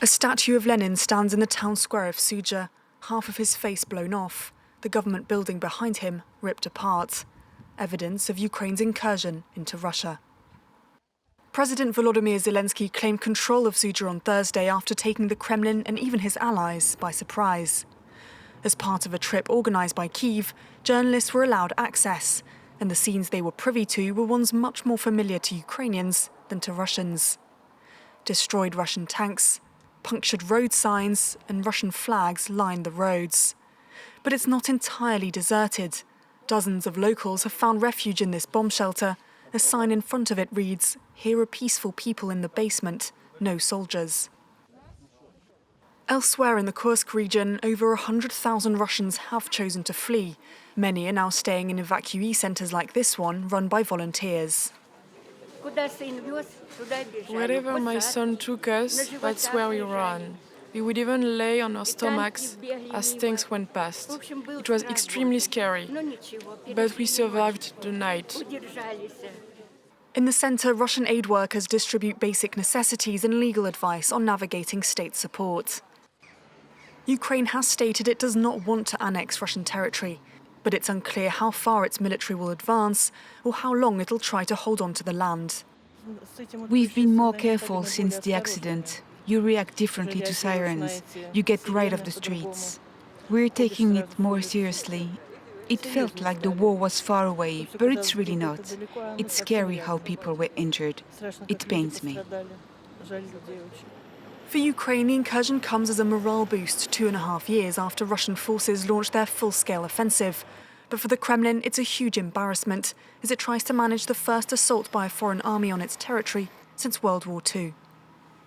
A statue of Lenin stands in the town square of Sudzha, half of his face blown off, the government building behind him ripped apart. Evidence of Ukraine's incursion into Russia. President Volodymyr Zelenskyy claimed control of Sudzha on Thursday after taking the Kremlin and even his allies by surprise. As part of a trip organised by Kyiv, journalists were allowed access, and the scenes they were privy to were ones much more familiar to Ukrainians than to Russians. Destroyed Russian tanks, punctured road signs, and Russian flags lined the roads. But it's not entirely deserted. Dozens of locals have found refuge in this bomb shelter. A sign in front of it reads, "Here are peaceful people in the basement, no soldiers." Elsewhere in the Kursk region, over 100,000 Russians have chosen to flee. Many are now staying in evacuee centres like this one, run by volunteers. Wherever my son took us, that's where we ran. We would even lay on our stomachs as tanks went past. It was extremely scary, but we survived the night. In the centre, Russian aid workers distribute basic necessities and legal advice on navigating state support. Ukraine has stated it does not want to annex Russian territory, but it's unclear how far its military will advance or how long it'll try to hold on to the land. We've been more careful since the accident. You react differently to sirens. You get right off the streets. We're taking it more seriously. It felt like the war was far away, but it's really not. It's scary how people were injured. It pains me. For Ukraine, the incursion comes as a morale boost 2.5 years after Russian forces launched their full-scale offensive. But for the Kremlin, it's a huge embarrassment as it tries to manage the first assault by a foreign army on its territory since World War II.